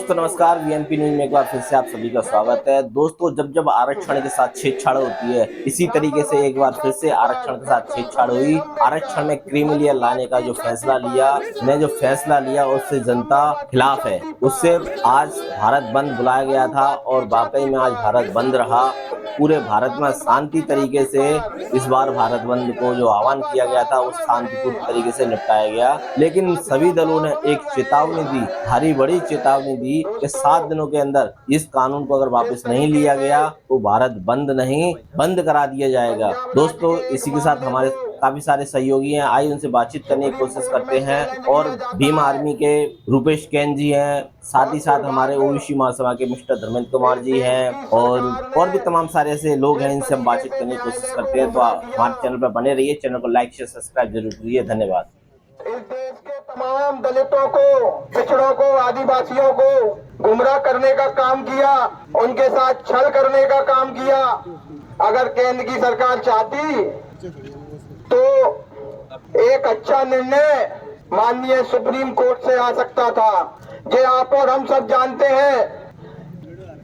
दोस्तों नमस्कार, वीएनपी न्यूज में एक बार फिर से आप सभी का स्वागत है। दोस्तों जब आरक्षण के साथ छेड़छाड़ होती है, इसी तरीके से एक बार फिर से आरक्षण के साथ छेड़छाड़ हुई। आरक्षण में क्रीमिलियर लाने का जो फैसला लिया उससे जनता खिलाफ है। उससे आज भारत बंद बुलाया गया था और वाकई में आज भारत बंद रहा। पूरे भारत में शांति तरीके से इस बार भारत बंद को जो आह्वान किया गया था उस शांतिपूर्ण तरीके से निपटाया गया। लेकिन सभी दलों ने एक चेतावनी दी, भारी बड़ी चेतावनी दी कि 7 दिनों के अंदर इस कानून को अगर वापस नहीं लिया गया तो भारत बंद नहीं, बंद करा दिया जाएगा। दोस्तों इसी के साथ हमारे काफी सारे सहयोगी हैं, आइए उनसे बातचीत करने की कोशिश करते हैं। और भीम आर्मी के रूपेश कैन जी हैं, साथ ही साथ हमारे ओबीसी महासभा के मिस्टर धर्मेंद्र कुमार जी हैं और भी तमाम सारे ऐसे लोग हैं, इनसे हम बातचीत करने की कोशिश करते हैं। तो आप हमारे चैनल पर बने रहिए, चैनल को लाइक शेयर सब्सक्राइब जरूर करिए। धन्यवाद। इस देश के तमाम दलितों को, पिछड़ों को, आदिवासियों को गुमराह करने का काम किया, उनके साथ छल करने का काम किया। अगर केंद्र की सरकार चाहती तो एक अच्छा निर्णय माननीय सुप्रीम कोर्ट से आ सकता था। ये आप और हम सब जानते हैं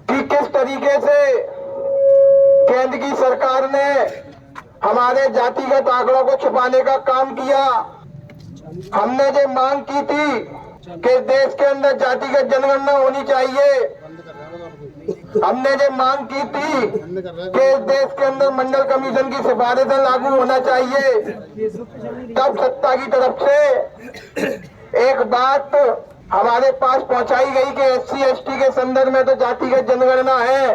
कि किस तरीके से केंद्र की सरकार ने हमारे जातिगत आंकड़ों को छुपाने का काम किया। हमने ये मांग की थी कि देश के अंदर जातिगत जनगणना होनी चाहिए। हमने ये मांग की थी कि देश के अंदर मंडल कमीशन की सिफारिशें लागू होना चाहिए। तब सत्ता की तरफ से एक बात हमारे पास पहुंचाई गई कि SC ST के संदर्भ में तो जातिगत जनगणना है।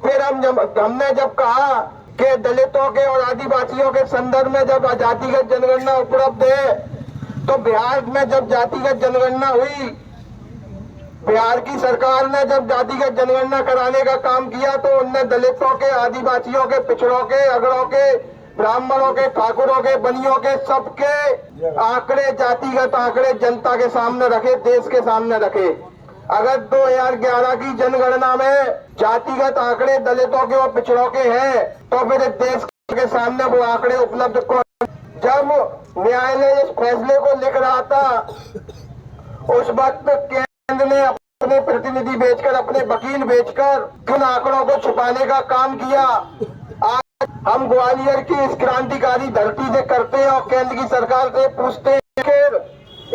फिर हमने जब कहा कि दलितों के और आदिवासियों के संदर्भ में जब जातिगत जनगणना उपलब्ध है, तो बिहार में जब जातिगत जनगणना हुई, बिहार की सरकार ने जब जातिगत जनगणना कराने का काम किया तो उनने दलितों के, आदिवासियों के, पिछड़ों के, अगड़ों के, ब्राह्मणों के, ठाकुरों के, बनियों के, सबके आंकड़े, जातिगत आंकड़े जनता के सामने रखे, देश के सामने रखे। अगर 2011 की जनगणना में जातिगत आंकड़े दलितों के और पिछड़ों के हैं तो फिर देश के सामने वो आंकड़े उपलब्ध कौन? जब न्यायालय इस फैसले को लिख रहा था उस वक्त केंद्र ने अपने प्रतिनिधि भेजकर, अपने वकील भेजकर उन आंकड़ों को छुपाने का काम किया। आज हम ग्वालियर की इस क्रांतिकारी धरती से करते हैं और केंद्र की सरकार से पूछते हैं कि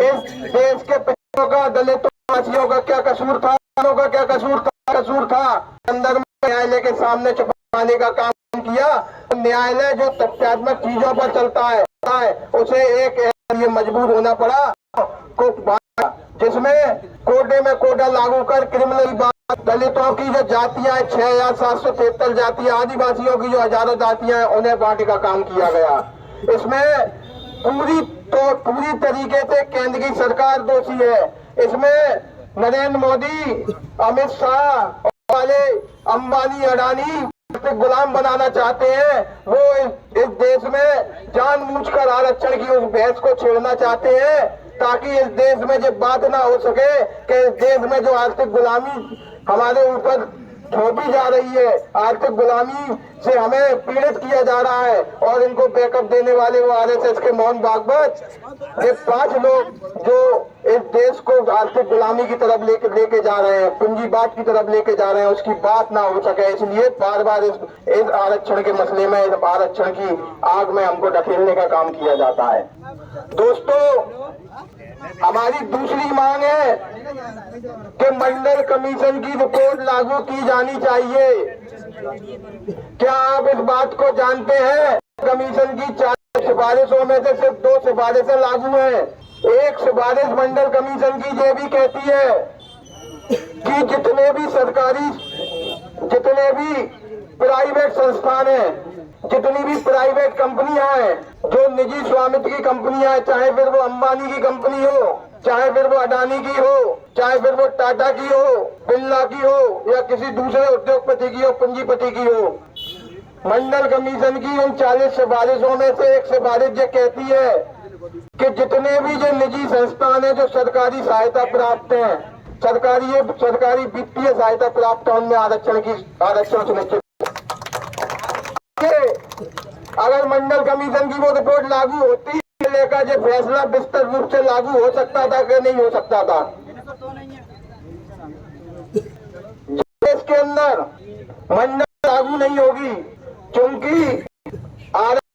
इस देश के पिछड़ों का, दलितों, आदिवासियों का क्या कसूर था, का क्या कसूर था अंदर न्यायालय के सामने छुपाने का काम किया। न्यायालय जो तथ्यात्मक चीजों पर चलता है उसे एक ये मजबूर होना पड़ा जिसमें कोटे में कोटा लागू कर क्रिमिनल बात, दलितों की जो जातियां 6773 जातियां, आदिवासियों की जो हजारों जातियां उन्हें बांटने का काम किया गया। इसमें पूरी तरीके से केंद्र की सरकार दोषी है। इसमें नरेंद्र मोदी, अमित शाह वाले अंबानी, अडानी गुलाम बनाना चाहते हैं। वो इस देश में जानबूझकर आरक्षण की उस बहस को छेड़ना चाहते हैं ताकि इस देश में ये बात ना हो सके कि इस देश में जो आर्थिक गुलामी हमारे ऊपर थोपी जा रही है, आर्थिक गुलामी से हमें पीड़ित किया जा रहा है। और इनको बैकअप देने वाले वो RSS के मोहन भागवत, ये 5 लोग जो इस देश को आर्थिक गुलामी की तरफ लेके जा रहे हैं, पूंजीवाद की तरफ लेके जा रहे हैं, उसकी बात ना हो सके इसलिए बार बार इस आरक्षण के मसले में, इस आरक्षण की आग में हमको ढकेलने का काम किया जाता है। दोस्तों हमारी दूसरी मांग है कि मंडल कमीशन की रिपोर्ट लागू की जानी चाहिए। क्या आप इस बात को जानते हैं? कमीशन की 4 सिफारिशों में से सिर्फ 2 सिफारिशें लागू हैं। एक सिफारिश मंडल कमीशन की ये भी कहती है कि जितने भी प्राइवेट संस्थान हैं, जितनी भी प्राइवेट कंपनियां हैं, जो निजी स्वामित्व की कंपनियां हैं, चाहे फिर वो अंबानी की कंपनी हो, चाहे फिर वो अडानी की हो, चाहे फिर वो टाटा की हो, बिरला की हो या किसी दूसरे उद्योगपति की हो, पूंजीपति की हो, मंडल कमीशन की उन 40 सिफारिशों में से एक सिफारिश ये कहती है कि जितने भी जो निजी संस्थान है जो सरकारी सहायता प्राप्त है, सरकारी वित्तीय सहायता प्राप्त है, उनमें आरक्षण सुनिश्चित। अगर मंडल कमीशन की वो रिपोर्ट लागू होती लेकर ये फैसला विस्तृत रूप से लागू हो सकता था कि नहीं हो सकता था? के अंदर मन्नत लागू नहीं होगी, क्योंकि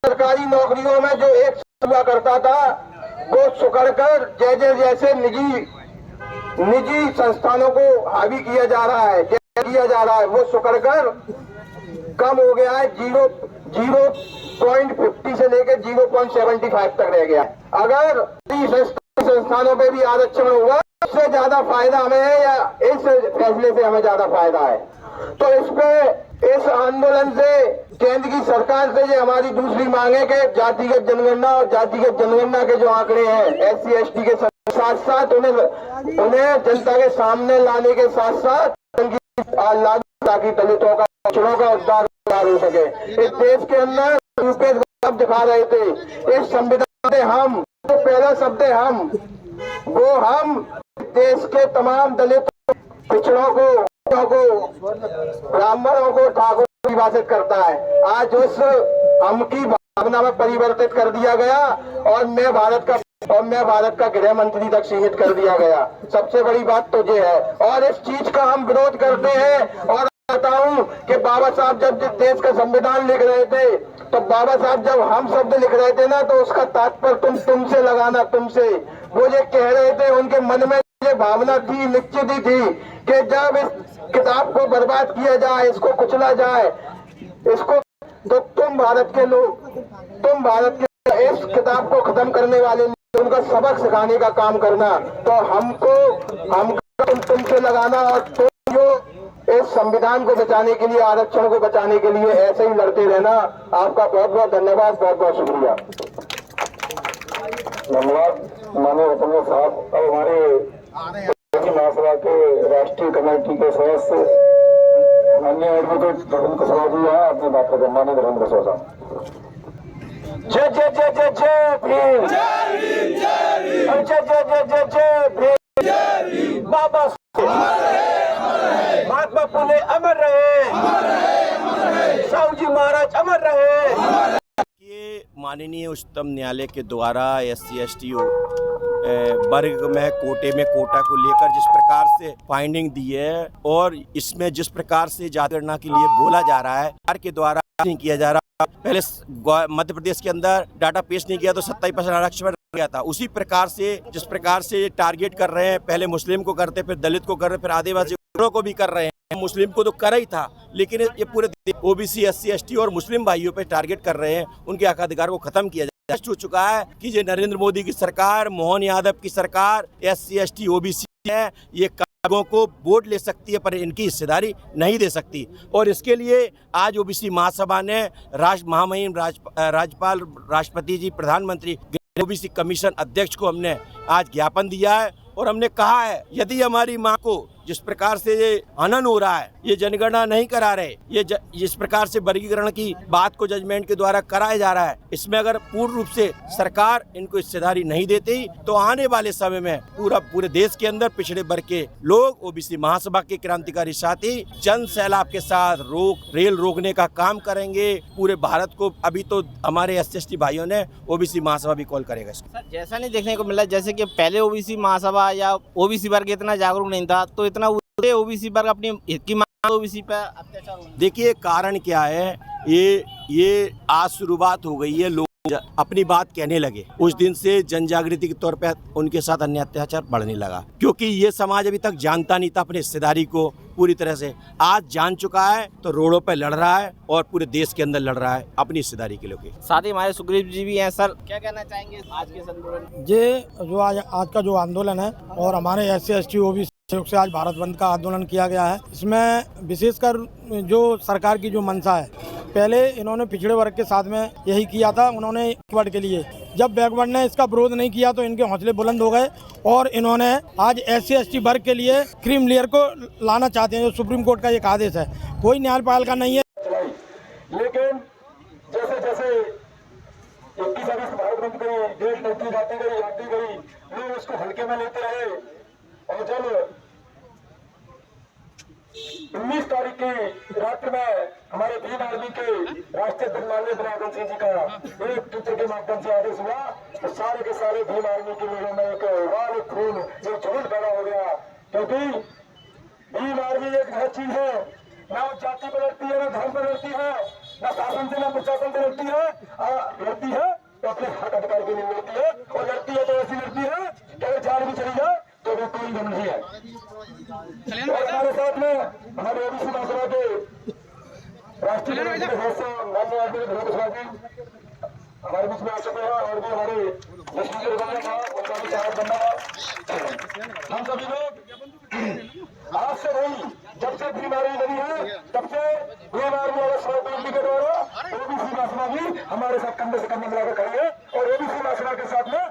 सरकारी नौकरियों में जो एक हुआ करता था वो सुकड़कर जैसे निजी संस्थानों को हावी किया जा रहा है, वो सुकड़कर कम हो गया है। 0.50 से लेकर 0.75 तक रह गया है। अगर संस्थानों पे भी आरक्षण हुआ, इससे ज्यादा फायदा हमें है या इस फैसले से हमें ज्यादा फायदा है? तो इस आंदोलन से केंद्र की सरकार से ये हमारी दूसरी मांग है कि जातिगत जनगणना और जातिगत जनगणना के जो आंकड़े हैं SC ST के साथ साथ उन्हें जनता के सामने लाने के साथ साथ लागू, ताकि दलितों का, पिछड़ों का उद्धार हो सके। इस देश के अंदर सब दिखा रहे थे, इस संविधान से हम, तो पहला शब्द है हम देश के तमाम दलितों, पिछड़ों को, ब्राह्मणों को ठाकुर परिभाषित करता है। आज उस हम की भावना में परिवर्तित कर दिया गया और मैं भारत का गृह मंत्री तक सीमित कर दिया गया। सबसे बड़ी बात तो ये है, और इस चीज का हम विरोध करते हैं। और बताऊं कि बाबा साहब जब जिस देश का संविधान लिख रहे थे, तो बाबा साहब जब हम शब्द लिख रहे थे ना, तो उसका तात्पर्य तुमसे लगाना, तुमसे, वो ये कह रहे थे, उनके मन में ये भावना थी, निश्चित ही थी कि जब इस किताब को बर्बाद किया जाए, इसको कुचला जाए, तो तुम भारत के इस किताब को खत्म करने वाले, उनका सबक सिखाने का काम करना। तो हमको तुमसे लगाना, और तुम जो इस संविधान को बचाने के लिए, आरक्षण को बचाने के लिए ऐसे ही लड़ते रहना। आपका बहुत बहुत धन्यवाद, बहुत बहुत शुक्रिया। धन्यवाद माननीय रतन साहब। अब हमारे महासभा के राष्ट्रीय कमेटी के सदस्य माननीय एडवोकेट धर्मेंद्र कुशवाहा जी हैं, अपनी बात करें। माननीय धर्मेंद्र कुशवाहा साहब। जय जय जय जय जय भीम, जय जय भीम। बाबा महात्मा फुले अमर रहे, साहू जी महाराज अमर रहे। ये माननीय उच्चतम न्यायालय के द्वारा SC ST वर्ग में कोटा को लेकर जिस प्रकार से फाइंडिंग दी है, और इसमें जिस प्रकार से जातिगणना के लिए बोला जा रहा है, सरकार के द्वारा नहीं किया जा रहा। पहले मध्य प्रदेश के अंदर डाटा पेश नहीं किया तो 27% आरक्षण गया था। उसी प्रकार से जिस प्रकार से टारगेट कर रहे हैं, पहले मुस्लिम को करते, फिर दलित को कर रहे, फिर आदिवासी को भी कर रहे हैं। मुस्लिम को तो कर ही था, लेकिन ये पूरे OBC SC ST और मुस्लिम भाइयों पे टारगेट कर रहे हैं। उनके हक अधिकार को खत्म किया स्पष्ट हो चुका है कि ये नरेंद्र मोदी की सरकार, मोहन यादव की सरकार, SC ST OBC है, ये लोगों को वोट ले सकती है पर इनकी हिस्सेदारी नहीं दे सकती। और इसके लिए आज OBC महासभा ने महामहिम राज्यपाल, राष्ट्रपति जी, प्रधानमंत्री, OBC कमीशन अध्यक्ष को हमने आज ज्ञापन दिया है, और हमने कहा है यदि हमारी मां को जिस प्रकार से ये हनन हो रहा है, ये जनगणना नहीं करा रहे, ये जिस प्रकार से वर्गीकरण की बात को जजमेंट के द्वारा कराया जा रहा है, इसमें अगर पूर्ण रूप से सरकार इनको हिस्सेदारी नहीं देती तो आने वाले समय में पूरे देश के अंदर पिछड़े वर्ग के लोग OBC महासभा के क्रांतिकारी साथी जन सैलाब के साथ रेल रोकने का काम करेंगे पूरे भारत को। अभी तो हमारे SC ST भाइयों ने OBC महासभा भी कॉल करेगा। सर, जैसा नहीं देखने को मिला, जैसे कि पहले OBC महासभा या OBC वर्ग इतना जागरूक नहीं था, तो इतना OBC वर्ग अपनी हित की मांग OBC पे अत्याचार होना। देखिए कारण क्या है, ये आज शुरुआत हो गई है, लोग अपनी बात कहने लगे। उस दिन से जन जागृति के तौर पे उनके साथ अन्य अत्याचार बढ़ने लगा, क्योंकि ये समाज अभी तक जानता नहीं था अपनी हिस्सेदारी को पूरी तरह से। आज जान चुका है तो रोडों पे लड़ रहा है और पूरे देश के अंदर लड़ रहा है अपनी हिस्सेदारी के लिए। साथ ही हमारे सुग्रीव जी भी हैं। सर, क्या कहना चाहेंगे आज के आंदोलन? ये जो आज का जो आंदोलन है, और हमारे SC ST OBC सहयोग से आज भारत बंद का आंदोलन किया गया है। इसमें विशेषकर जो सरकार की जो मंशा है, पहले इन्होंने पिछड़े वर्ग के साथ में यही किया था, उन्होंने बैकवर्ड के लिए, जब बैकवर्ड ने इसका विरोध नहीं किया तो इनके हौसले बुलंद हो गए, और इन्होंने आज SC ST वर्ग के लिए क्रीम लेयर को लाना चाहते हैं, जो सुप्रीम कोर्ट का एक आदेश है, कोई न्यायपालिका नहीं है। लेकिन जैसे जैसे 21 अगस्त भारत बंद की डेट नजदीक जाती गई, आती गई, लोग उसको हल्के में लेते रहे, और जब 19 तारीख की रात्रि में हमारे भीम आर्मी के राष्ट्रीय अध्यक्ष माननीय बलराम सिंह जी का एक ट्विटर के माध्यम से आदेश हुआ, तो सारे के सारे भीम आर्मी के लोगों में एक वाल खून, एक झूठ पैदा हो गया। क्योंकि भीम आर्मी एक ऐसी चीज है ना वो जाति पर लड़ती है, ना धर्म पर लड़ती है, ना शासन से ना प्रशासन से लड़ती है। लड़ती है तो अपने हक अधिकार के लिए लड़ती है, और लड़ती है तो ऐसी लड़ती है कि अगर जान भी चली जाए तो वो कोई गम नहीं है। और हमारे साथ में हमारे ओबीसी महासभा के राष्ट्रीय सदस्य माननीय आदरणीय धीरेन्द्र कुशवाहा जी हमारे बीच में आ चुके हैं, और भी हमारे लक्ष्मी जी था उनका भी स्वागत करना है। हम सभी लोग आज से नहीं, जब से बीमारी लगी है तब से के द्वारा ओबीसी महासभा भी हमारे साथ कंधे से कंधे मिलाकर खड़ी है, और ओबीसी महासभा के साथ में